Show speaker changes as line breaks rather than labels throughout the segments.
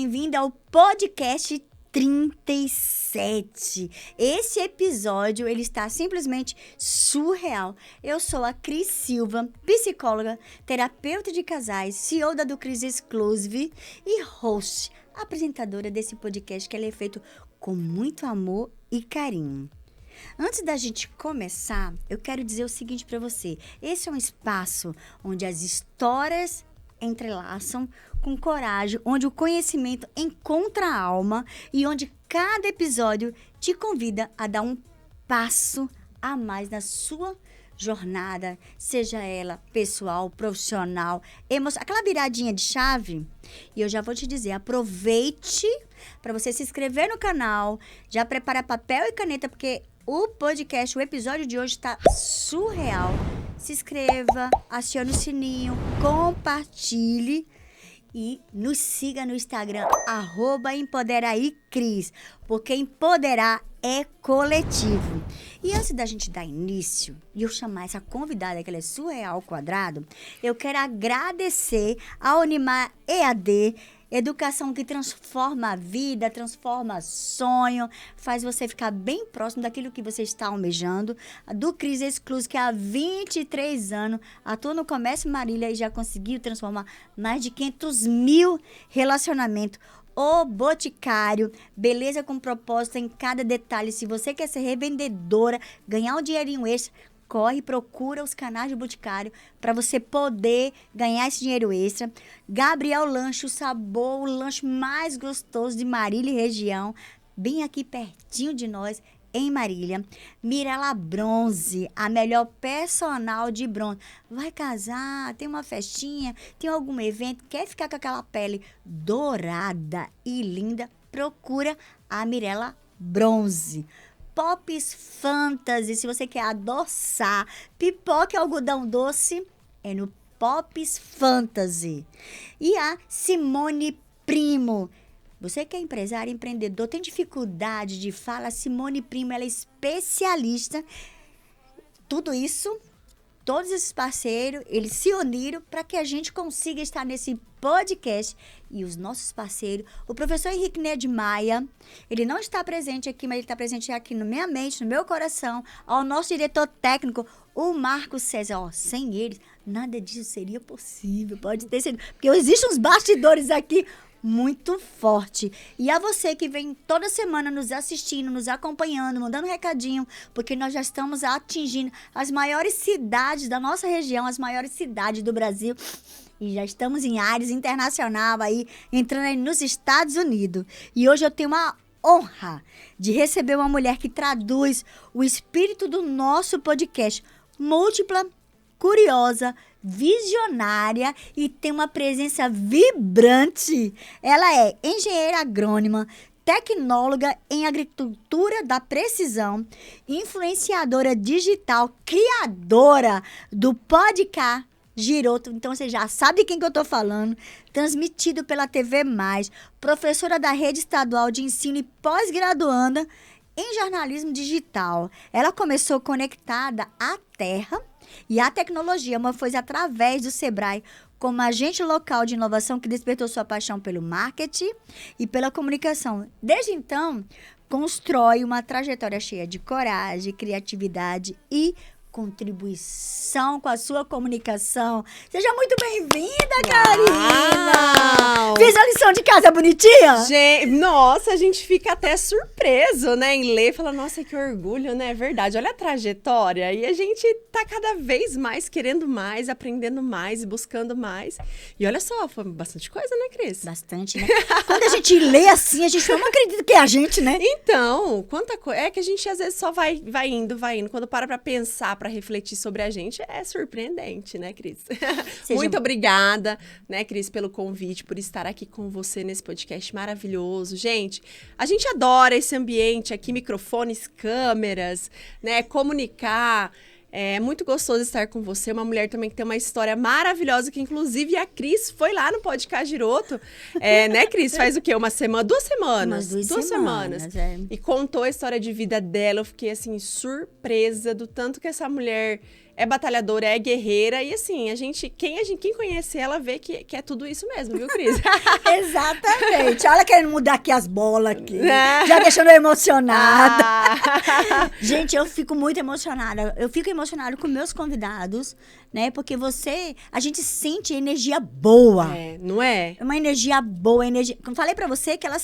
bem-vindo ao podcast 37. Esse episódio, ele está simplesmente surreal. Eu sou a Cris Silva, psicóloga, terapeuta de casais, CEO da do Cris Exclusive e host, apresentadora desse podcast que ele é feito com muito amor e carinho. Antes da gente começar, eu quero dizer o seguinte para você. Esse é um espaço onde as histórias entrelaçam com coragem, onde o conhecimento encontra a alma e onde cada episódio te convida a dar um passo a mais na sua jornada, seja ela pessoal, profissional, emocional, aquela viradinha de chave. E eu já vou te dizer, aproveite para você se inscrever no canal, já prepara papel e caneta, porque o podcast, o episódio de hoje está surreal. Se inscreva, acione o sininho, compartilhe e nos siga no Instagram, @empoderaicris, porque empoderar é coletivo. E antes da gente dar início e eu chamar essa convidada, que ela é surreal ao quadrado, eu quero agradecer ao Unimar EAD, educação que transforma a vida, transforma sonho, faz você ficar bem próximo daquilo que você está almejando. A do Cris Exclusive, que há 23 anos atua no comércio Marília e já conseguiu transformar mais de 500 mil relacionamentos. O Boticário, beleza com propósito em cada detalhe. Se você quer ser revendedora, ganhar um dinheirinho extra, corre, procura os canais do Boticário para você poder ganhar esse dinheiro extra. Gabriel Lanche, o sabor, o lanche mais gostoso de Marília e região, bem aqui pertinho de nós, em Marília. Mirella Bronze, a melhor personal de bronze. Vai casar, tem uma festinha, tem algum evento, quer ficar com aquela pele dourada e linda? Procura a Mirella Bronze. Pops Fantasy, se você quer adoçar pipoca e algodão doce, é no Pops Fantasy. E a Simone Primo. Você que é empresário, empreendedor, tem dificuldade de fala, Simone Primo, ela é especialista. Tudo isso, todos esses parceiros, eles se uniram para que a gente consiga estar nesse podcast. E os nossos parceiros, o professor Henrique Ned Maia, ele não está presente aqui, mas ele está presente aqui na minha mente, no meu coração, ao nosso diretor técnico, o Marcos César. Ó, sem eles, nada disso seria possível, pode ter sido, porque existem uns bastidores aqui muito forte. E a você que vem toda semana nos assistindo, nos acompanhando, mandando recadinho, porque nós já estamos atingindo as maiores cidades da nossa região, as maiores cidades do Brasil. E já estamos em áreas internacionais aí, entrando aí nos Estados Unidos. E hoje eu tenho uma honra de receber uma mulher que traduz o espírito do nosso podcast. Múltipla, curiosa, visionária e tem uma presença vibrante. Ela é engenheira agrônoma, tecnóloga em agricultura da precisão, influenciadora digital, criadora do podcast Giroto, então você já sabe de quem que eu tô falando, transmitido pela TV+, professora da Rede Estadual de Ensino e pós-graduanda em jornalismo digital. Ela começou conectada à terra e à tecnologia, mas foi através do Sebrae, como agente local de inovação, que despertou sua paixão pelo marketing e pela comunicação. Desde então, constrói uma trajetória cheia de coragem, criatividade e contribuição com a sua comunicação. Seja muito bem-vinda, Karina! Fiz a lição de casa bonitinha?
Nossa, a gente fica até surpreso, né, em ler. Fala, nossa, que orgulho, né? É verdade. Olha a trajetória. E a gente tá cada vez mais querendo mais, aprendendo mais, buscando mais. E olha só, foi bastante coisa, né, Cris?
Bastante, né? Quando a gente lê assim, a gente não acredita que é a gente, né?
Então, quanta coisa. É que a gente às vezes só vai indo. Quando para pra pensar, pra refletir sobre a gente, é surpreendente, né, Cris? Muito obrigada, né, Cris, pelo convite, por estar aqui com você nesse podcast maravilhoso. Gente, a gente adora esse ambiente aqui, microfones, câmeras, né, comunicar. É muito gostoso estar com você, uma mulher também que tem uma história maravilhosa, que inclusive a Cris foi lá no podcast Giroto, né, Cris? Faz o quê? Uma semana? 2 semanas? Duas semanas. E contou a história de vida dela. Eu fiquei, assim, surpresa do tanto que essa mulher é batalhadora, é guerreira. E assim, quem conhece ela vê que é tudo isso mesmo, viu, Cris?
Exatamente. Olha, querendo mudar aqui as bolas aqui. Já deixando eu emocionada. Gente, eu fico muito emocionada. Eu fico emocionada com meus convidados, né? Porque a gente sente energia boa.
Não é?
Uma energia boa, Como falei pra você que ela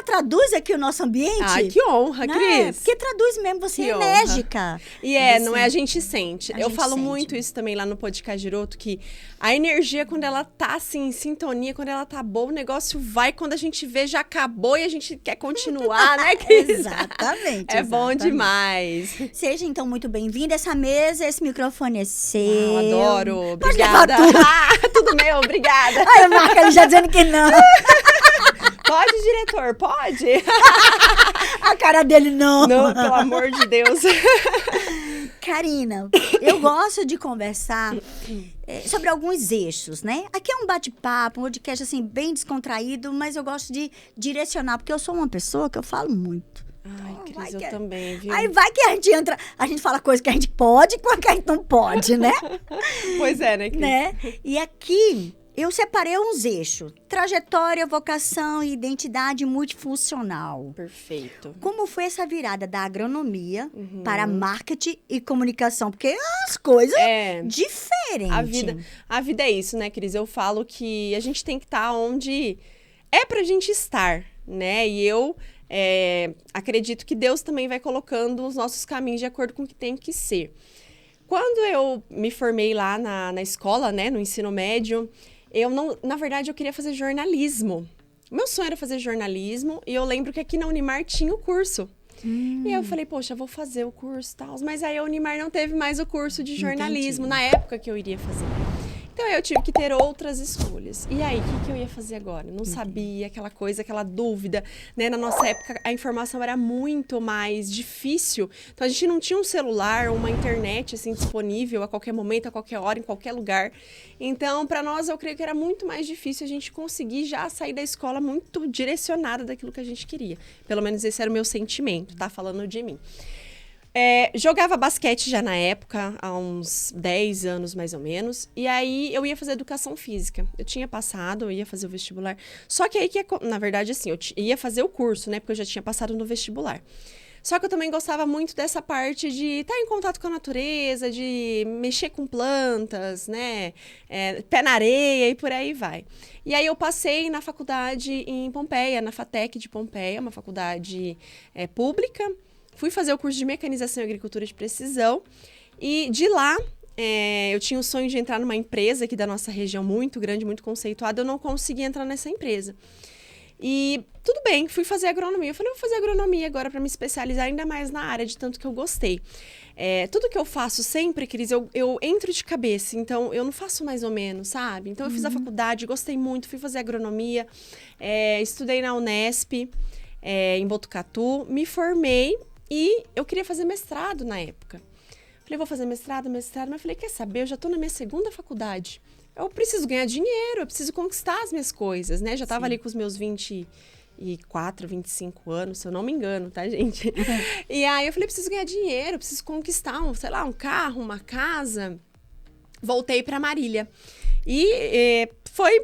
traduz aqui o nosso ambiente.
Ai, que honra, Cris.
Porque traduz mesmo, você é enérgica.
E não é, a gente sente. Eu falo muito isso também lá no podcast Giroto, que a energia, quando ela tá assim, em sintonia, quando ela tá boa, o negócio vai, quando a gente vê, já acabou e a gente quer continuar, né, Cris?
Exatamente.
É bom demais.
Seja, então, muito bem-vinda. Essa mesa, esse microfone é seu.
Adoro. Obrigada. Tudo meu, obrigada.
Ai, a Marca ali já dizendo que não.
Pode, diretor, pode.
A cara dele, não.
Não, pelo amor de Deus.
Karina, eu gosto de conversar sobre alguns eixos, né? Aqui é um bate-papo, um podcast, assim, bem descontraído, mas eu gosto de direcionar, porque eu sou uma pessoa que eu falo muito.
Ai, Cris, eu também, viu?
Aí vai que a gente fala coisa que a gente pode com a que a gente não pode, né?
Pois é, né, Cris?
Né? E aqui eu separei uns eixos: trajetória, vocação e identidade multifuncional.
Perfeito.
Como foi essa virada da agronomia para marketing e comunicação? Porque as coisas diferentes.
A vida é isso, né, Cris? Eu falo que a gente tem que estar onde é pra gente estar, né? E eu acredito que Deus também vai colocando os nossos caminhos de acordo com o que tem que ser. Quando eu me formei lá na escola, né, no ensino médio, na verdade, eu queria fazer jornalismo. Meu sonho era fazer jornalismo e eu lembro que aqui na Unimar tinha o curso. E aí eu falei, poxa, vou fazer o curso e tal. Mas aí a Unimar não teve mais o curso de jornalismo na época que eu iria fazer. Então, eu tive que ter outras escolhas. E aí, o que eu ia fazer agora? Não sabia, aquela coisa, aquela dúvida, né? Na nossa época, a informação era muito mais difícil. Então, a gente não tinha um celular, uma internet, assim, disponível a qualquer momento, a qualquer hora, em qualquer lugar. Então, para nós, eu creio que era muito mais difícil a gente conseguir já sair da escola muito direcionada daquilo que a gente queria. Pelo menos esse era o meu sentimento, tá? Falando de mim. Jogava basquete já na época, há uns 10 anos mais ou menos, e aí eu ia fazer educação física. Eu tinha passado, eu ia fazer o vestibular, só que aí, na verdade, assim, eu ia fazer o curso, né, porque eu já tinha passado no vestibular. Só que eu também gostava muito dessa parte de estar em contato com a natureza, de mexer com plantas, né, pé na areia e por aí vai. E aí eu passei na faculdade em Pompeia, na FATEC de Pompeia, uma faculdade pública. Fui fazer o curso de mecanização e agricultura de precisão e de lá eu tinha o sonho de entrar numa empresa aqui da nossa região muito grande, muito conceituada. Eu não consegui entrar nessa empresa. E tudo bem, fui fazer agronomia. Eu falei, vou fazer agronomia agora para me especializar ainda mais na área, de tanto que eu gostei. Tudo que eu faço sempre, Cris, eu entro de cabeça. Então, eu não faço mais ou menos, sabe? Então, eu fiz a faculdade, gostei muito, fui fazer agronomia, estudei na Unesp, em Botucatu, me formei. E eu queria fazer mestrado na época. Falei, vou fazer mestrado, mas falei, quer saber, eu já estou na minha segunda faculdade. Eu preciso ganhar dinheiro, eu preciso conquistar as minhas coisas, né? Já estava ali com os meus 24, 25 anos, se eu não me engano, tá, gente? E aí eu falei, preciso ganhar dinheiro, preciso conquistar um carro, uma casa. Voltei para Marília. E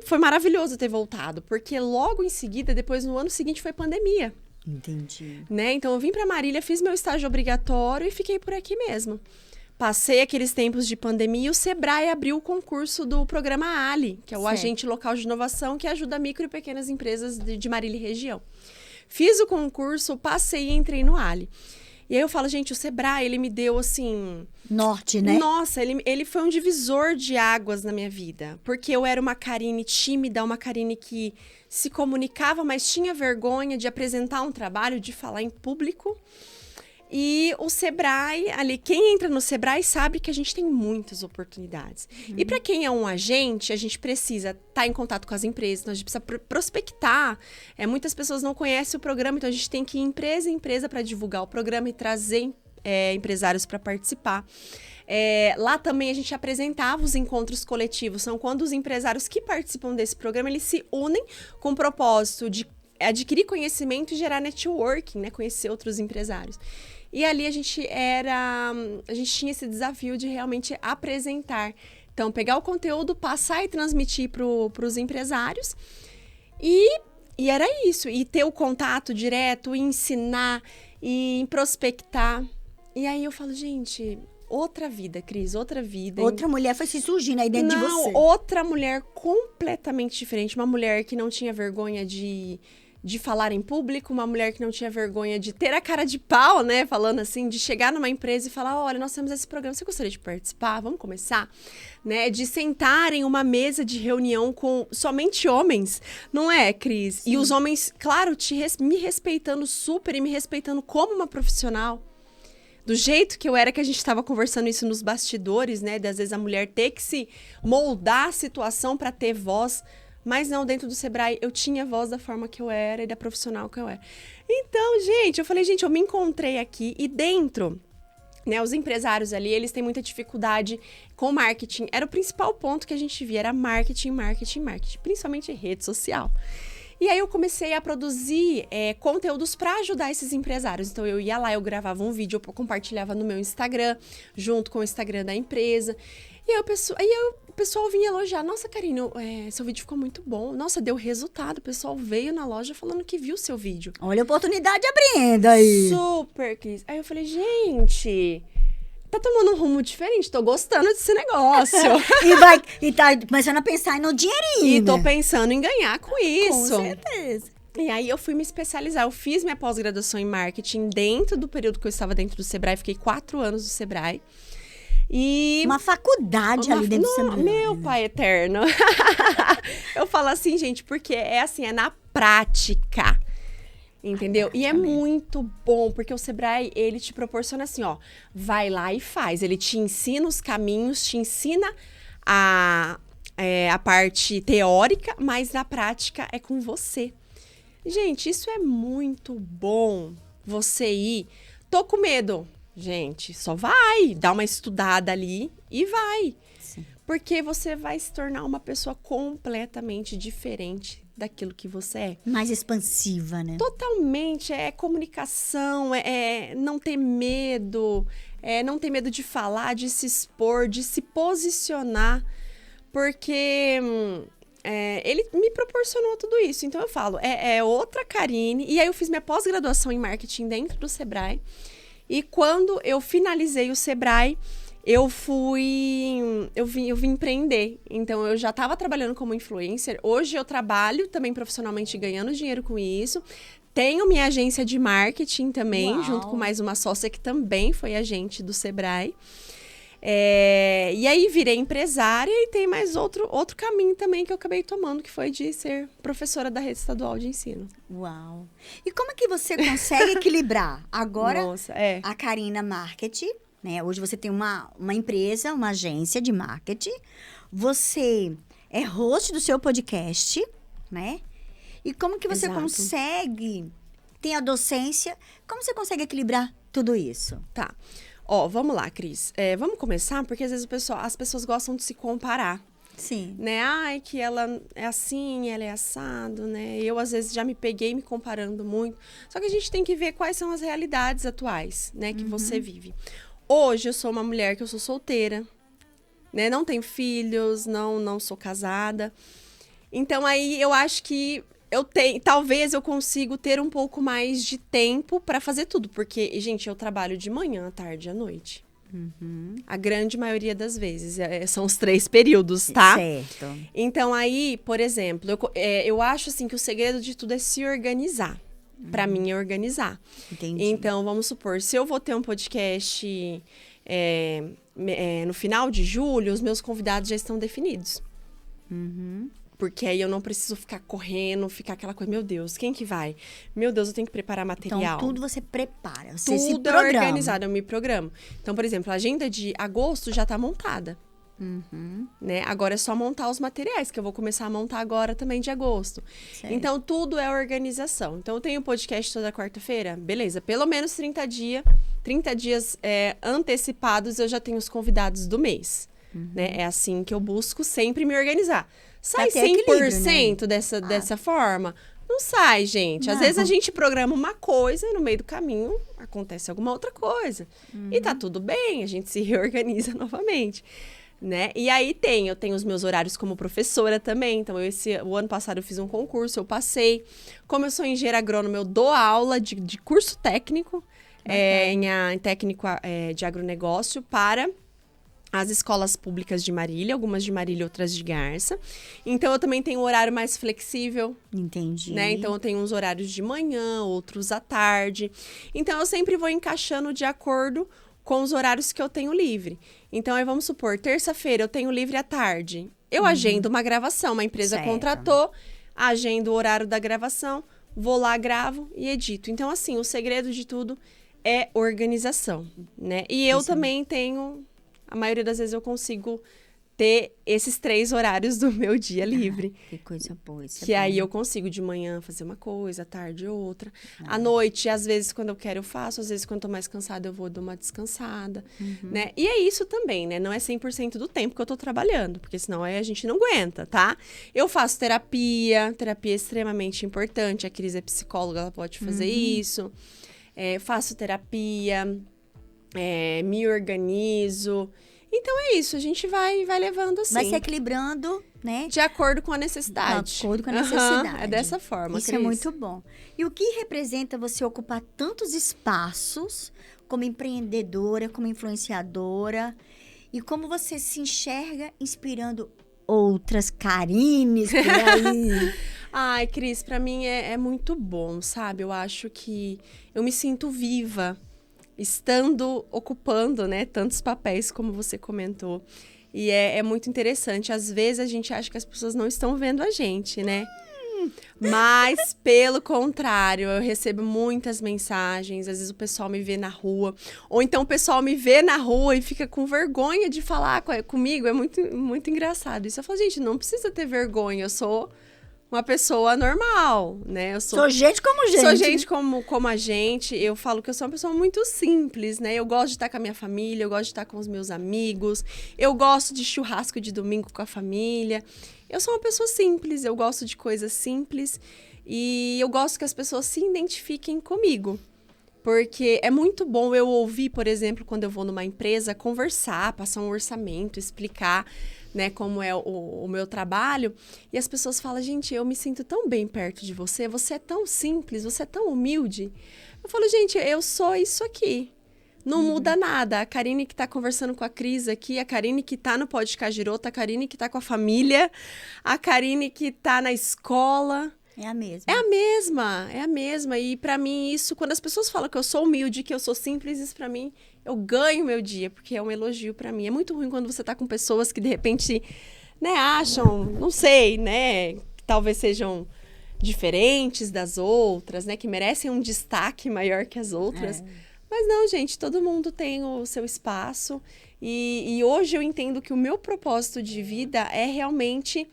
foi maravilhoso ter voltado, porque logo em seguida, depois no ano seguinte, foi pandemia.
Entendi.
Né? Então, eu vim para Marília, fiz meu estágio obrigatório e fiquei por aqui mesmo. Passei aqueles tempos de pandemia e o Sebrae abriu o concurso do programa ALI, que é o Agente Local de Inovação, que ajuda micro e pequenas empresas de Marília e região. Fiz o concurso, passei e entrei no ALI. E aí eu falo, gente, o Sebrae, ele me deu, assim...
Norte, né?
Nossa, ele foi um divisor de águas na minha vida. Porque eu era uma Karine tímida, uma Karine que se comunicava, mas tinha vergonha de apresentar um trabalho, de falar em público. E o Sebrae, ali, quem entra no Sebrae sabe que a gente tem muitas oportunidades. E para quem é um agente, a gente precisa estar em contato com as empresas, então a gente precisa prospectar. Muitas pessoas não conhecem o programa, então a gente tem que ir empresa em empresa para divulgar o programa e trazer empresários para participar. Lá também a gente apresentava os encontros coletivos, são quando os empresários que participam desse programa, eles se unem com o propósito de adquirir conhecimento e gerar networking, né? Conhecer outros empresários. E ali a gente tinha esse desafio de realmente apresentar. Então, pegar o conteúdo, passar e transmitir para os empresários. E era isso. E ter o contato direto, ensinar e prospectar. E aí eu falo, gente, outra vida, Cris, outra vida.
Outra mulher foi se surgindo aí dentro de você.
Outra mulher completamente diferente. Uma mulher que não tinha vergonha de falar em público, uma mulher que não tinha vergonha de ter a cara de pau, né? Falando assim, de chegar numa empresa e falar, olha, nós temos esse programa, você gostaria de participar? Vamos começar? Né? De sentar em uma mesa de reunião com somente homens, não é, Cris? Sim. E os homens, claro, me respeitando super e me respeitando como uma profissional. Do jeito que eu era, que a gente estava conversando isso nos bastidores, né? De às vezes a mulher ter que se moldar a situação para ter voz. Mas não, dentro do Sebrae, eu tinha voz da forma que eu era e da profissional que eu era. Então, gente, eu falei, gente, eu me encontrei aqui e dentro, né, os empresários ali, eles têm muita dificuldade com marketing. Era o principal ponto que a gente via, era marketing, principalmente rede social. E aí eu comecei a produzir conteúdos para ajudar esses empresários. Então eu ia lá, eu gravava um vídeo, eu compartilhava no meu Instagram, junto com o Instagram da empresa. E aí o pessoal vinha elogiar. Nossa, Karine, seu vídeo ficou muito bom. Nossa, deu resultado. O pessoal veio na loja falando que viu o seu vídeo.
Olha a oportunidade abrindo aí.
Super, Cris. Aí eu falei, gente, tá tomando um rumo diferente. Tô gostando desse negócio.
e tá começando a pensar no dinheirinho.
E tô pensando em ganhar com isso.
Com certeza.
E aí eu fui me especializar. Eu fiz minha pós-graduação em marketing dentro do período que eu estava dentro do Sebrae. Fiquei 4 anos no Sebrae. E
uma faculdade ali dentro do Sebrae.
Meu pai eterno. Eu falo assim, gente, porque é na prática. Entendeu? E é muito bom, porque o Sebrae, ele te proporciona assim, ó, vai lá e faz. Ele te ensina os caminhos, te ensina a parte teórica, mas na prática é com você. Gente, isso é muito bom, você ir. Tô com medo. Gente, só vai, dá uma estudada ali e vai. Sim. Porque você vai se tornar uma pessoa completamente diferente daquilo que você é.
Mais expansiva, né?
Totalmente, é comunicação, é não ter medo, não ter medo de falar, de se expor, de se posicionar, porque ele me proporcionou tudo isso. Então eu falo, é outra Karine, e aí eu fiz minha pós-graduação em marketing dentro do Sebrae. E quando eu finalizei o Sebrae, eu vim empreender. Então, eu já estava trabalhando como influencer. Hoje, eu trabalho também profissionalmente, ganhando dinheiro com isso. Tenho minha agência de marketing também, junto com mais uma sócia que também foi agente do Sebrae. E aí, virei empresária e tem mais outro caminho também que eu acabei tomando, que foi de ser professora da rede estadual de ensino.
Uau! E como é que você consegue equilibrar? Agora,
Nossa,
a Karina Marketing, né? Hoje você tem uma empresa, uma agência de marketing. Você é host do seu podcast, né? E como que você consegue... Tem a docência. Como você consegue equilibrar tudo isso?
Tá. Ó, vamos lá, Cris. Vamos começar, porque às vezes as pessoas gostam de se comparar.
Sim.
Né? Ai, que ela é assim, ela é assado, né? Eu, às vezes, já me peguei me comparando muito. Só que a gente tem que ver quais são as realidades atuais, né? Que você vive. Hoje, eu sou uma mulher que eu sou solteira, né? Não tenho filhos, não sou casada. Então, aí, eu acho que talvez eu consiga ter um pouco mais de tempo para fazer tudo. Porque, gente, eu trabalho de manhã, à tarde e à noite. A grande maioria das vezes. São os 3 períodos, tá?
Certo.
Então, aí, por exemplo, eu acho assim que o segredo de tudo é se organizar. Para mim, é organizar.
Entendi.
Então, vamos supor, se eu vou ter um podcast no final de julho, os meus convidados já estão definidos. Porque aí eu não preciso ficar correndo, ficar aquela coisa, meu Deus, quem que vai? Meu Deus, eu tenho que preparar material.
Então, tudo você prepara, você se
programa. Tudo é organizado, eu me programo. Então, por exemplo, a agenda de agosto já tá montada. Né? Agora é só montar os materiais, que eu vou começar a montar agora também de agosto. Certo. Então, tudo é organização. Então, eu tenho podcast toda quarta-feira, beleza. Pelo menos 30 dias antecipados, eu já tenho os convidados do mês. Né? É assim que eu busco sempre me organizar. Sai 100%, né? Dessa forma? Não sai, gente. Às
Não.
vezes a gente programa uma coisa e no meio do caminho acontece alguma outra coisa. E tá tudo bem, a gente se reorganiza novamente, né? E aí eu tenho os meus horários como professora também. Então, o ano passado eu fiz um concurso, eu passei. Como eu sou engenheira agrônoma, eu dou aula de curso técnico, em técnico de agronegócio para as escolas públicas de Marília, algumas de Marília, outras de Garça. Então, eu também tenho um horário mais flexível.
Entendi.
Né? Então, eu tenho uns horários de manhã, outros à tarde. Então, eu sempre vou encaixando de acordo com os horários que eu tenho livre. Então, aí vamos supor, terça-feira eu tenho livre à tarde. Eu agendo uma gravação, uma empresa contratou, agendo o horário da gravação, vou lá, gravo e edito. Então, assim, o segredo de tudo é organização, né? E eu também tenho... A maioria das vezes eu consigo ter esses 3 horários do meu dia livre.
Que coisa boa. Isso
que aí eu consigo de manhã fazer uma coisa, à tarde outra. À noite, às vezes, quando eu quero, eu faço. Às vezes, quando eu tô mais cansada, eu vou dar uma descansada, né? E é isso também, né? Não é 100% do tempo que eu tô trabalhando, porque senão aí a gente não aguenta, tá? Eu faço terapia é extremamente importante. A Cris é psicóloga, ela pode fazer isso. Faço terapia, me organizo. Então é isso, a gente vai levando assim.
Vai se equilibrando, né?
De acordo com a necessidade.
De acordo com a necessidade.
É dessa forma,
Isso
Cris.
é muito bom. E o que representa você ocupar tantos espaços como empreendedora, como influenciadora? E como você se enxerga inspirando outras Karines por aí?
Ai, Cris, pra mim é muito bom, sabe? Eu acho que eu me sinto viva, ocupando, né, tantos papéis como você comentou. E é muito interessante. Às vezes a gente acha que as pessoas não estão vendo a gente, né? Mas, pelo contrário, eu recebo muitas mensagens. Às vezes o pessoal me vê na rua. Ou então o pessoal me vê na rua e fica com vergonha de falar comigo. É muito, muito engraçado. Isso eu falo, gente, não precisa ter vergonha. Eu sou uma pessoa normal, né?
Sou gente como gente.
Sou gente como a gente. Eu falo que eu sou uma pessoa muito simples, né? Eu gosto de estar com a minha família, eu gosto de estar com os meus amigos. Eu gosto de churrasco de domingo com a família. Eu sou uma pessoa simples, eu gosto de coisas simples. E eu gosto que as pessoas se identifiquem comigo. Porque é muito bom eu ouvir, por exemplo, quando eu vou numa empresa, conversar, passar um orçamento, explicar, né, como é o meu trabalho. E as pessoas falam, gente, eu me sinto tão bem perto de você, você é tão simples, você é tão humilde. Eu falo, gente, eu sou isso aqui. Não muda nada. A Karine que tá conversando com a Cris aqui, a Karine que tá no Podcast Girota, a Karine que tá com a família, a Karine que tá na escola...
É a mesma.
É a mesma. E pra mim isso, quando as pessoas falam que eu sou humilde, que eu sou simples, isso pra mim, eu ganho meu dia, porque é um elogio pra mim. É muito ruim quando você tá com pessoas que de repente, né, acham, não sei, né, que talvez sejam diferentes das outras, né, que merecem um destaque maior que as outras. Mas não, gente, todo mundo tem o seu espaço. E hoje eu entendo que o meu propósito de vida é realmente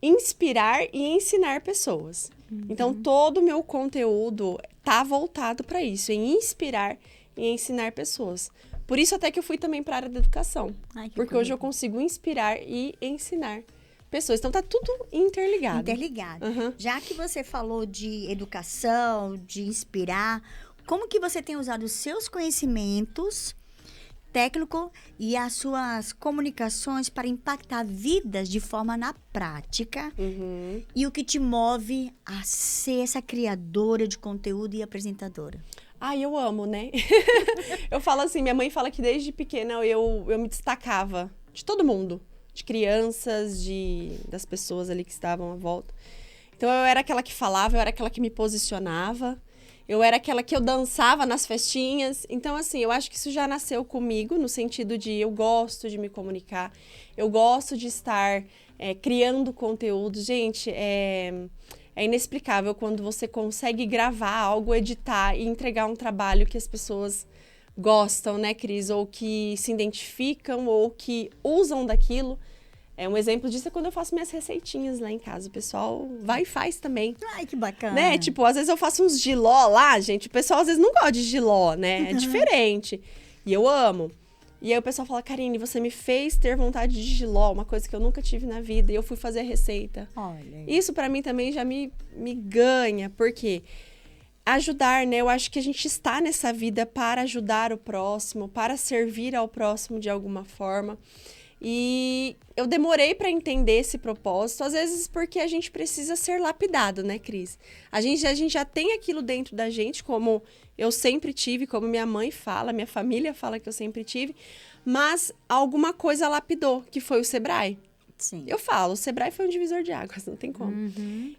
inspirar e ensinar pessoas. Então, todo o meu conteúdo tá voltado para isso, em inspirar e ensinar pessoas. Por isso até que eu fui também para a área da educação. Porque hoje eu consigo inspirar e ensinar pessoas. Então, tá tudo interligado.
Interligado. Já que você falou de educação, de inspirar, como que você tem usado os seus conhecimentos técnico e as suas comunicações para impactar vidas de forma na prática? E o que te move a ser essa criadora de conteúdo e apresentadora?
Eu amo, né? Eu falo assim, minha mãe fala que desde pequena eu me destacava de todo mundo, de crianças, das pessoas ali que estavam à volta. Então eu era aquela que falava, eu era aquela que me posicionava. Eu era aquela que eu dançava nas festinhas. Então, assim, eu acho que isso já nasceu comigo, no sentido de eu gosto de me comunicar, eu gosto de estar criando conteúdo. Gente, é inexplicável quando você consegue gravar algo, editar e entregar um trabalho que as pessoas gostam, né, Cris? Ou que se identificam, ou que usam daquilo. Um exemplo disso é quando eu faço minhas receitinhas lá em casa. O pessoal vai e faz também.
Ai, que bacana.
Né? Tipo, às vezes eu faço uns jiló lá, gente. O pessoal às vezes não gosta de jiló, né? É diferente. E eu amo. E aí o pessoal fala, Karine, você me fez ter vontade de jiló, uma coisa que eu nunca tive na vida, e eu fui fazer a receita.
Olha.
Isso pra mim também já me ganha, porque ajudar, né? Eu acho que a gente está nessa vida para ajudar o próximo, para servir ao próximo de alguma forma. E eu demorei para entender esse propósito, às vezes porque a gente precisa ser lapidado, né, Cris? A gente já tem aquilo dentro da gente, como eu sempre tive, como minha mãe fala, minha família fala que eu sempre tive, mas alguma coisa lapidou, que foi o Sebrae.
Sim.
Eu falo, o Sebrae foi um divisor de águas, não tem como.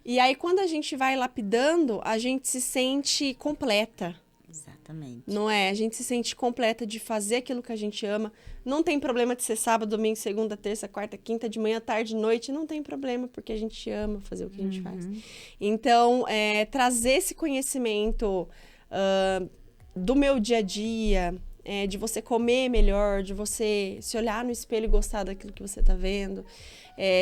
E aí, quando a gente vai lapidando, a gente se sente completa.
Exatamente.
Não é? A gente se sente completa de fazer aquilo que a gente ama. Não tem problema de ser sábado, domingo, segunda, terça, quarta, quinta, de manhã, tarde, noite. Não tem problema, porque a gente ama fazer o que a gente faz. Então, trazer esse conhecimento do meu dia a dia, de você comer melhor, de você se olhar no espelho e gostar daquilo que você está vendo,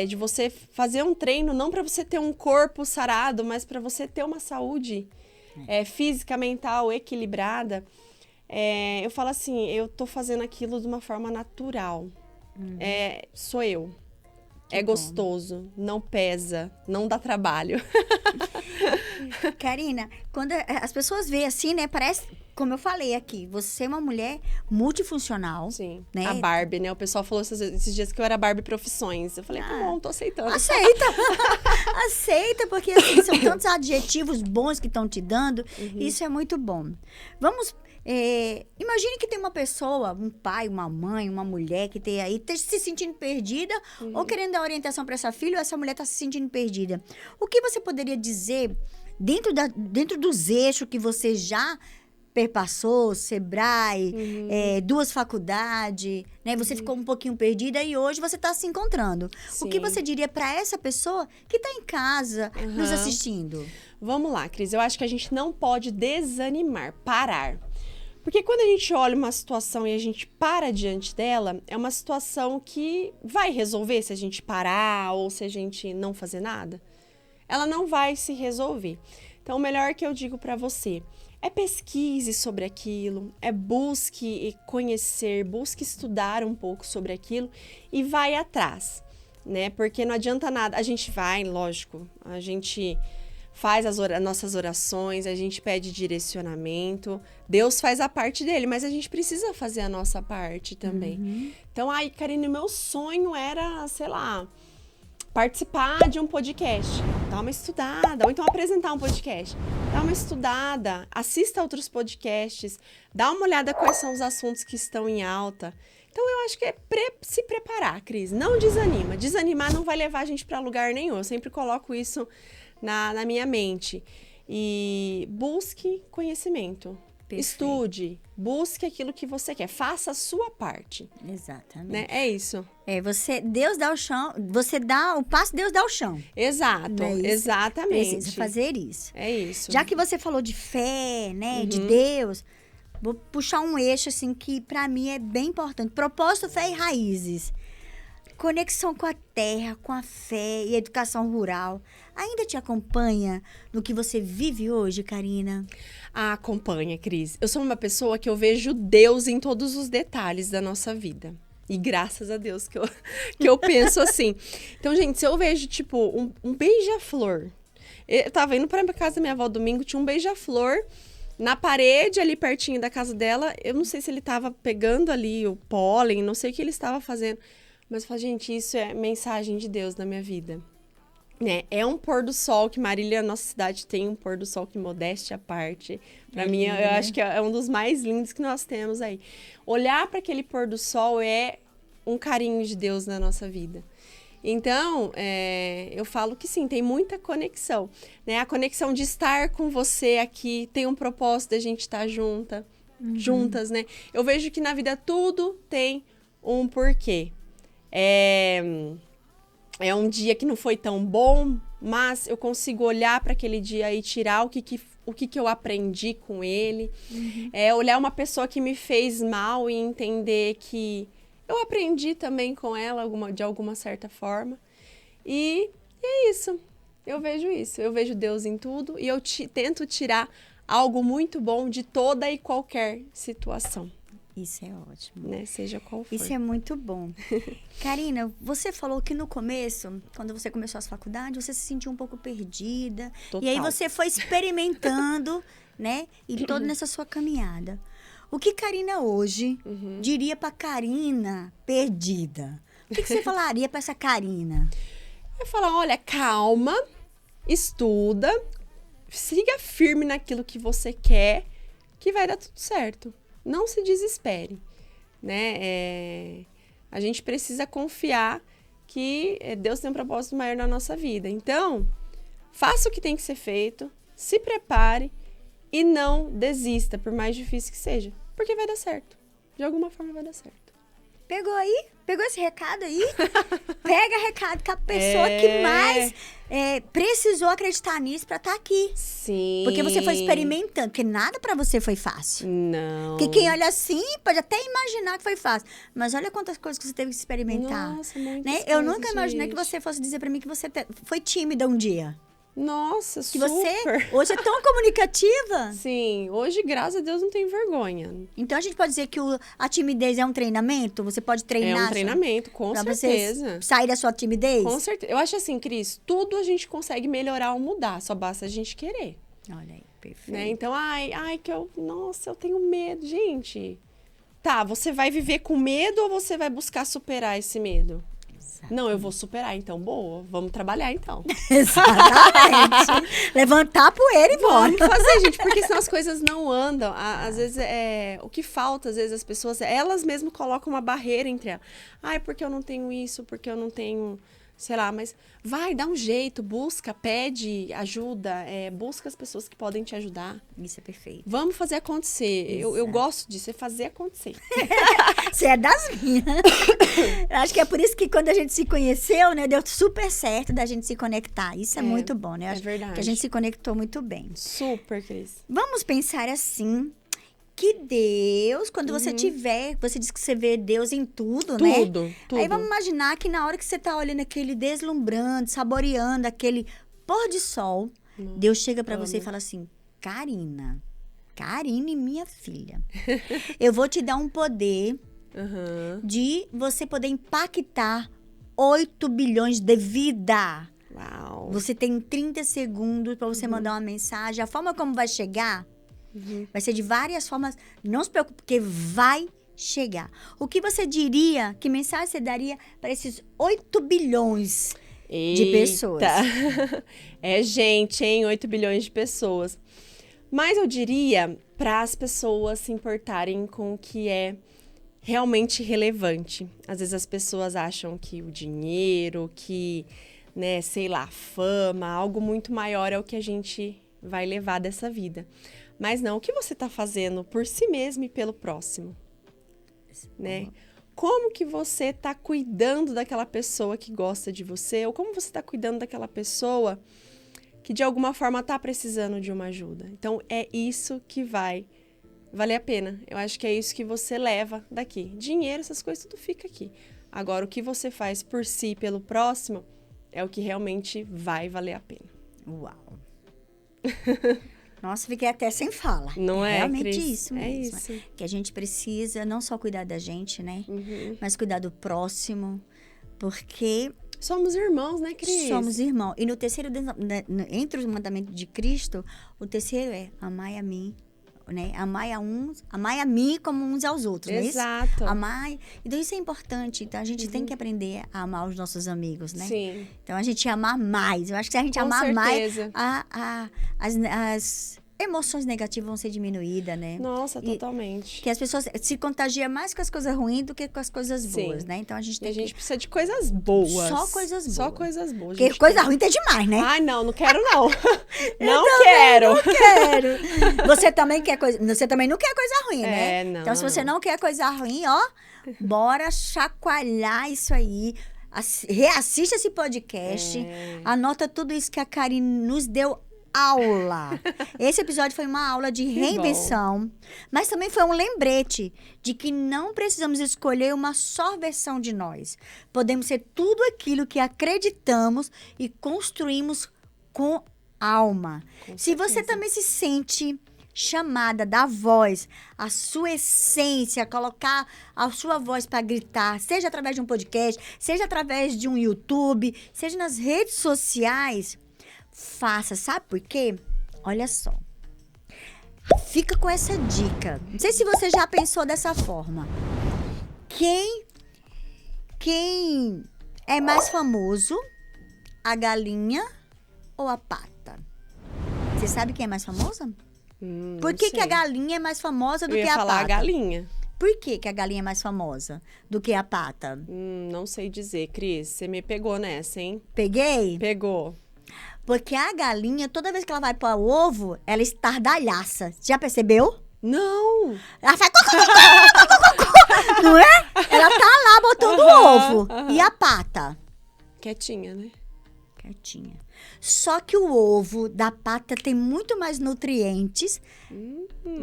de você fazer um treino, não para você ter um corpo sarado, mas para você ter uma saúde física, mental, equilibrada. Eu falo assim, eu tô fazendo aquilo de uma forma natural. Sou eu. É gostoso, não pesa, não dá trabalho.
Karina, quando as pessoas veem assim, né, parece, como eu falei aqui, você é uma mulher multifuncional.
Sim,
né?
a Barbie, né? O pessoal falou esses dias que eu era Barbie Profissões. Eu falei, tá bom, tô aceitando.
Aceita! Aceita, porque assim, são tantos adjetivos bons que estão te dando. Isso é muito bom. Vamos... imagine que tem uma pessoa, um pai, uma mãe, uma mulher que tem aí, se sentindo perdida ou querendo dar orientação para essa filha, ou essa mulher está se sentindo perdida. O que você poderia dizer dentro dos eixos que você já perpassou, Sebrae, 2 faculdades, né? Você ficou um pouquinho perdida e hoje você está se encontrando.
Sim.
O que você diria para essa pessoa que está em casa nos assistindo?
Vamos lá, Cris. Eu acho que a gente não pode desanimar, parar. Porque quando a gente olha uma situação e a gente para diante dela, é uma situação que vai resolver se a gente parar ou se a gente não fazer nada. Ela não vai se resolver. Então, o melhor que eu digo para você é pesquise sobre aquilo, busque conhecer, busque estudar um pouco sobre aquilo e vai atrás, né? Porque não adianta nada. A gente vai, lógico, a gente faz as nossas orações, a gente pede direcionamento, Deus faz a parte dele, mas a gente precisa fazer a nossa parte também. Então, Karine, meu sonho era, sei lá, participar de um podcast, dar uma estudada, ou então apresentar um podcast, dá uma estudada, assista outros podcasts, dá uma olhada quais são os assuntos que estão em alta. Então, eu acho que é se preparar, Cris, não desanima. Desanimar não vai levar a gente para lugar nenhum, eu sempre coloco isso na minha mente. E busque conhecimento. Perfeito. Estude, busque aquilo que você quer, faça a sua parte.
Exatamente.
Né? É isso.
Deus dá o chão, você dá o passo, Deus dá o chão.
Exato, exatamente.
Precisa fazer isso.
É isso.
Já que você falou de fé, né, de Deus, vou puxar um eixo assim que para mim é bem importante. Propósito, fé e raízes. Conexão com a terra, com a fé e educação rural. Ainda te acompanha no que você vive hoje, Karina?
Acompanha, Cris. Eu sou uma pessoa que eu vejo Deus em todos os detalhes da nossa vida. E graças a Deus que eu penso assim. Então, gente, se eu vejo, tipo, um beija-flor. Eu tava indo pra casa da minha avó domingo, tinha um beija-flor na parede ali pertinho da casa dela. Eu não sei se ele tava pegando ali o pólen, não sei o que ele estava fazendo. Mas eu falo, gente, isso é mensagem de Deus na minha vida. Né? É um pôr do sol que Marília, nossa cidade, tem um pôr do sol que, modéstia à parte. Para mim,
lindo,
eu acho que é um dos mais lindos que nós temos aí. Olhar para aquele pôr do sol é um carinho de Deus na nossa vida. Então, eu falo que sim, tem muita conexão. Né? A conexão de estar com você aqui, tem um propósito da gente estar juntas, né? Eu vejo que na vida tudo tem um porquê. É um dia que não foi tão bom, mas eu consigo olhar para aquele dia e tirar o que eu aprendi com ele. Olhar uma pessoa que me fez mal e entender que eu aprendi também com ela de alguma certa forma. E é isso. Eu vejo isso. Eu vejo Deus em tudo e eu tento tirar algo muito bom de toda e qualquer situação.
Isso é ótimo.
Né? Seja qual for.
Isso é muito bom. Karina, você falou que no começo, quando você começou as faculdades, você se sentiu um pouco perdida.
Total.
E aí você foi experimentando, né? E toda nessa sua caminhada. O que Karina hoje diria pra Karina perdida? O que você falaria pra essa Karina?
Eu falar, olha, calma, estuda, siga firme naquilo que você quer, que vai dar tudo certo. Não se desespere, né? A gente precisa confiar que Deus tem um propósito maior na nossa vida. Então, faça o que tem que ser feito, se prepare e não desista, por mais difícil que seja, porque vai dar certo. De alguma forma vai dar certo.
Pegou aí? Pegou esse recado aí? Pega recado com a pessoa que mais precisou acreditar nisso pra estar aqui.
Sim.
Porque você foi experimentando, porque nada pra você foi fácil.
Não.
Porque quem olha assim pode até imaginar que foi fácil. Mas olha quantas coisas que você teve que experimentar.
Nossa, muitas
né?
coisas,
Eu nunca imaginei
gente.
que você fosse dizer pra mim que você foi tímida um dia.
Nossa,
Que
super.
você hoje é tão comunicativa.
Sim, hoje, graças a Deus, não tenho vergonha.
Então a gente pode dizer que a timidez é um treinamento? Você pode treinar?
É um treinamento, com
pra
certeza.
você sair da sua timidez?
Com certeza. Eu acho assim, Cris, tudo a gente consegue melhorar ou mudar, só basta a gente querer.
Olha aí, perfeito.
Né? Então, nossa, eu tenho medo. Gente, tá, você vai viver com medo ou você vai buscar superar esse medo? Não, eu vou superar, então, boa. Vamos trabalhar, então.
Exatamente. Levantar a poeira e bora.
Vamos fazer, gente, porque senão as coisas não andam. Às vezes, o que falta, às vezes, as pessoas, elas mesmas colocam uma barreira entre elas. Ai, porque eu não tenho isso, porque eu não tenho, sei lá, mas vai, dá um jeito, busca, pede ajuda, busca as pessoas que podem te ajudar.
Isso é perfeito.
Vamos fazer acontecer. Eu gosto disso, é fazer acontecer.
Você é das minhas. Eu acho que é por isso que quando a gente se conheceu, né, deu super certo da gente se conectar. Isso é muito bom, né? Eu acho
verdade.
que a gente se conectou muito bem.
Super, Cris.
Vamos pensar assim, que Deus, quando você tiver, você diz que você vê Deus em tudo, né?
Tudo.
Aí vamos imaginar que na hora que você tá olhando aquele deslumbrando, saboreando aquele pôr de sol, Deus chega pra você e fala assim, Karina e minha filha, eu vou te dar um poder de você poder impactar 8 bilhões de vida.
Uau.
Você tem 30 segundos para você mandar uma mensagem. A forma como vai chegar vai ser de várias formas. Não se preocupe, porque vai chegar. O que você diria, que mensagem você daria para esses 8 bilhões de pessoas?
É gente, hein? 8 bilhões de pessoas. Mas eu diria para as pessoas se importarem com o que é realmente relevante. Às vezes as pessoas acham que o dinheiro, que, né, sei lá, fama, algo muito maior é o que a gente vai levar dessa vida. Mas não, o que você está fazendo por si mesmo e pelo próximo, né? Como que você está cuidando daquela pessoa que gosta de você? Ou como você está cuidando daquela pessoa que de alguma forma está precisando de uma ajuda? Então, é isso que vai valer a pena. Eu acho que é isso que você leva daqui. Dinheiro, essas coisas, tudo fica aqui. Agora, o que você faz por si e pelo próximo é o que realmente vai valer a pena.
Uau! Nossa, fiquei até sem fala.
Não é,
realmente
Cris?
isso mesmo.
É isso.
Que a gente precisa não só cuidar da gente, né? Mas cuidar do próximo. Porque
somos irmãos, né, Cris?
somos irmãos. E no terceiro, entre os mandamentos de Cristo, o terceiro é amai a mim, né? Amai a mim como uns aos outros, não é isso?
Exato.
Amai. Então isso é importante. Então a gente tem que aprender a amar os nossos amigos, né?
Sim.
Então a gente amar mais. Eu acho que se a gente
Com
amar
certeza.
mais, as emoções negativas vão ser diminuídas, né?
Nossa, totalmente.
Que as pessoas se contagiam mais com as coisas ruins do que com as coisas boas, né? Então a gente
E
tem
a gente precisa de coisas boas.
Só coisas boas.
Só coisas boas.
Porque coisa ruim tem demais, né?
Ai, não quero não. Não quero.
Não quero. Você também quer coisa. Você também não quer coisa ruim, né?
Não.
Então, se você não quer coisa ruim, ó, bora chacoalhar isso aí. Reassista esse podcast. Anota tudo isso que a Karine nos deu aula. Esse episódio foi uma aula de reinvenção, mas também foi um lembrete de que não precisamos escolher uma só versão de nós. Podemos ser tudo aquilo que acreditamos e construímos com alma. Se você também se sente chamada da voz, a sua essência, colocar a sua voz para gritar, seja através de um podcast, seja através de um YouTube, seja nas redes sociais, faça. Sabe por quê? Olha só. Fica com essa dica. Não sei se você já pensou dessa forma. Quem é mais famoso? A galinha ou a pata? Você sabe quem é mais famosa? Por que a galinha é mais famosa do que a pata?
Eu ia falar a galinha.
Por que a galinha é mais famosa do que a pata?
Não sei dizer, Cris. Você me pegou nessa, hein?
Peguei?
Pegou.
Porque a galinha, toda vez que ela vai para o ovo, ela estardalhaça. Já percebeu?
Não!
Ela faz... Não é? Ela tá lá botando o ovo. E a pata?
Quietinha, né?
Quietinha. Só que o ovo da pata tem muito mais nutrientes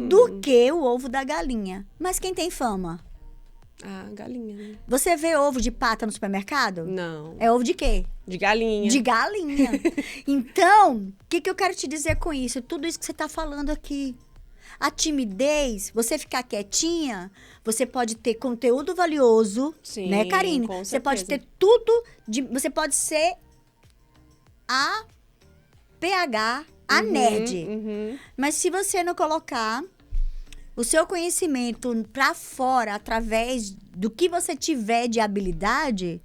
do que o ovo da galinha. Mas quem tem fama?
Ah, galinha, né?
Você vê ovo de pata no supermercado?
Não.
É ovo de quê?
De galinha.
De galinha. Então, o que eu quero te dizer com isso? Tudo isso que você tá falando aqui. A timidez, você ficar quietinha, você pode ter conteúdo valioso,
Sim,
né, Karine?
com
Você pode
certeza.
ter tudo, você pode ser a PH, a nerd. Mas se você não colocar o seu conhecimento pra fora, através do que você tiver de habilidade,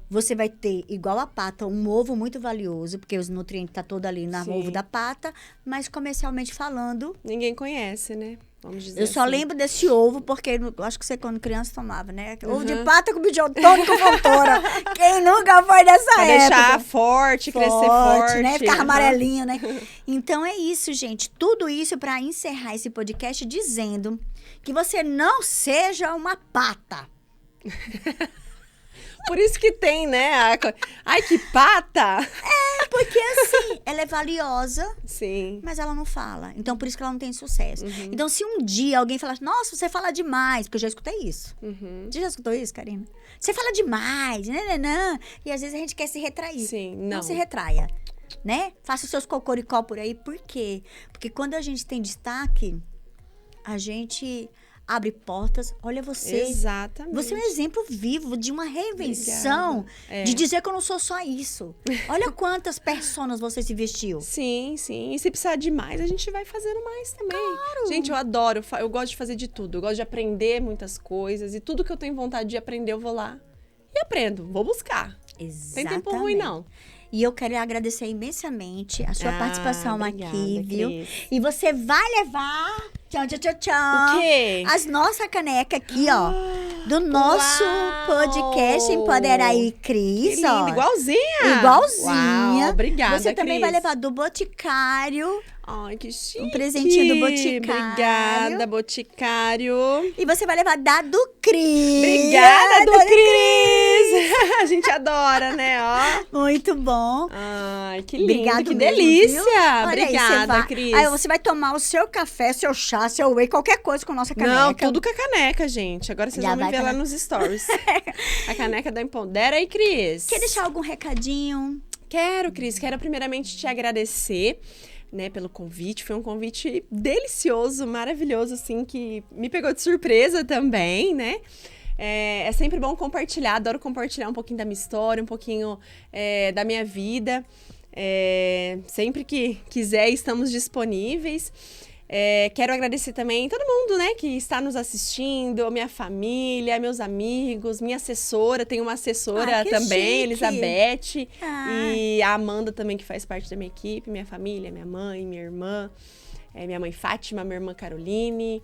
você vai ter, igual a pata, um ovo muito valioso, porque os nutrientes tá todo ali no ovo da pata, mas comercialmente falando...
Ninguém conhece, né? Vamos dizer
Eu só
assim.
lembro desse ovo, porque eu acho que você, quando criança, tomava, né? Ovo de pata com biotônico com fontora. Quem nunca foi dessa
Pra
época?
deixar forte, crescer forte.
Né? Ficar amarelinho, né? Então, é isso, gente. Tudo isso para encerrar esse podcast dizendo que você não seja uma pata.
Por isso que tem, né? Ai, que pata!
É, porque assim, ela é valiosa,
Sim.
mas ela não fala. Então, por isso que ela não tem sucesso. Então, se um dia alguém falar, nossa, você fala demais, porque eu já escutei isso. Você já escutou isso, Karina? Você fala demais, né? E às vezes a gente quer se retrair.
Sim, não.
Se retraia, né? Faça os seus cocoricó por aí. Por quê? Porque quando a gente tem destaque, a gente abre portas. Olha você.
Exatamente.
Você é um exemplo vivo de uma reinvenção de dizer que eu não sou só isso. Olha quantas personas você se vestiu.
Sim, sim. E se precisar de mais, a gente vai fazendo mais também.
Claro.
Gente, eu adoro. Eu gosto de fazer de tudo. Eu gosto de aprender muitas coisas. E tudo que eu tenho vontade de aprender, eu vou lá e aprendo. Vou buscar.
Exatamente.
Tem tempo ruim, não.
E eu quero agradecer imensamente a sua participação
obrigada,
aqui, viu?
Cris.
E você vai levar... Tchau, tchau, tchau, tchau.
O quê?
As nossas canecas aqui, ó. Do nosso
Uau!
podcast Empodera aí, Cris,
Que lindo,
ó.
igualzinha.
Igualzinha.
Uau, obrigada,
Você também
Cris.
vai levar do Boticário.
Ai, que chique.
Um presentinho do Boticário.
Obrigada, Boticário.
E você vai levar da do Cris.
Obrigada, do Cris. A gente adora, né? Ó.
Muito bom.
Ai, que lindo,
Obrigado
que
mesmo,
delícia.
viu? Olha
Obrigada,
aí, vai,
Cris.
Aí você vai tomar o seu café, seu chá, seu whey, qualquer coisa com a nossa caneca.
Não, tudo com a caneca, gente. Agora vocês
Já
vão me
vai
ver lá
caneca.
nos stories. A caneca da Empodera aí, Cris.
Quer deixar algum recadinho?
Quero, Cris. Quero primeiramente te agradecer, né, pelo convite. Foi um convite delicioso, maravilhoso, assim, que me pegou de surpresa também, né? É sempre bom compartilhar, adoro compartilhar um pouquinho da minha história, um pouquinho da minha vida. Sempre que quiser, estamos disponíveis. Quero agradecer também todo mundo, né, que está nos assistindo, minha família, meus amigos, minha assessora, tenho uma assessora
que
também,
chique.
Elizabeth,
Ah.
e a Amanda também, que faz parte da minha equipe, minha família, minha mãe, minha irmã, minha mãe Fátima, minha irmã Caroline,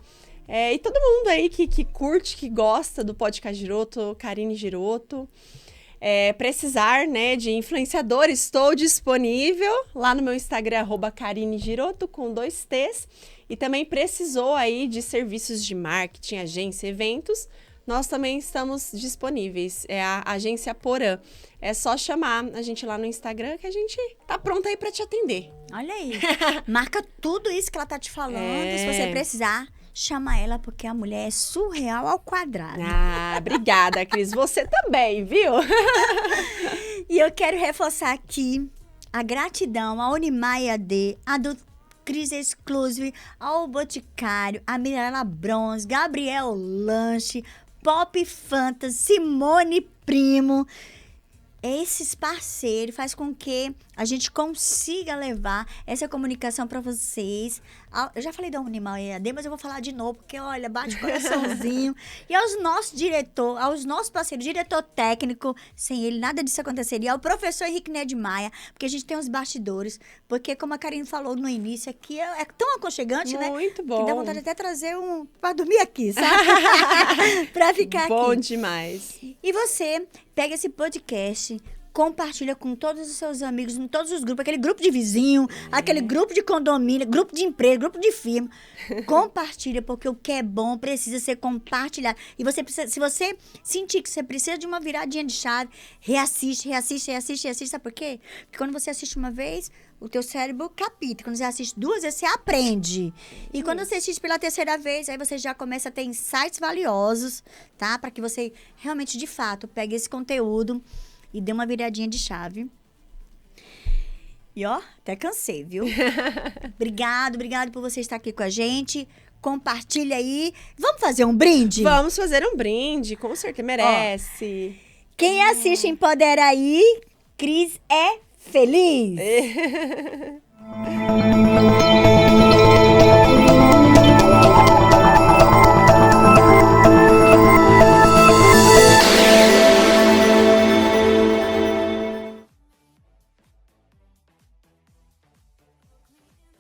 e todo mundo aí que curte, que gosta do podcast Giroto, Karine Giroto. Precisar, né, de influenciador, estou disponível lá no meu Instagram, @KarineGiroto, com 2 T's. E também precisou aí de serviços de marketing, agência, eventos, nós também estamos disponíveis. É a agência Porã. É só chamar a gente lá no Instagram que a gente tá pronta aí para te atender.
Olha aí. Marca tudo isso que ela tá te falando. Se você precisar, chama ela, porque a mulher é surreal ao quadrado.
Ah, obrigada, Cris. Você também, viu?
E eu quero reforçar aqui a gratidão à Unimai AD, a do Cris Exclusive, ao Boticário, a Mirella Bronze, Gabriel Lanche, Pop Fantasy, Simone Primo. Esses parceiros faz com que a gente consiga levar essa comunicação para vocês. Eu já falei da Unimal EAD, mas eu vou falar de novo, porque, olha, bate coraçãozinho. E aos nossos diretores, aos nossos parceiros, diretor técnico, sem ele nada disso aconteceria. Ao professor Henrique Ned Maia, porque a gente tem os bastidores. Porque, como a Karine falou no início, aqui é tão aconchegante, né?
Muito bom.
Que dá vontade de até trazer pra dormir aqui, sabe? Pra ficar aqui.
Bom demais.
E você pega esse podcast, compartilha com todos os seus amigos, em todos os grupos, aquele grupo de vizinho, aquele grupo de condomínio, grupo de empresa, grupo de firma. Compartilha, porque o que é bom precisa ser compartilhado. E você precisa, se você sentir que você precisa de uma viradinha de chave, reassiste. Sabe por quê? Porque quando você assiste uma vez, o teu cérebro capta. Quando você assiste 2 vezes, você aprende. E quando você assiste pela 3ª vez, aí você já começa a ter insights valiosos, tá? Para que você realmente, de fato, pegue esse conteúdo e dê uma viradinha de chave. E ó, até cansei, viu? Obrigado por você estar aqui com a gente. Compartilha aí. Vamos fazer um brinde?
Vamos fazer um brinde, com certeza merece.
Ó, quem assiste Empodera aí, Cris é feliz.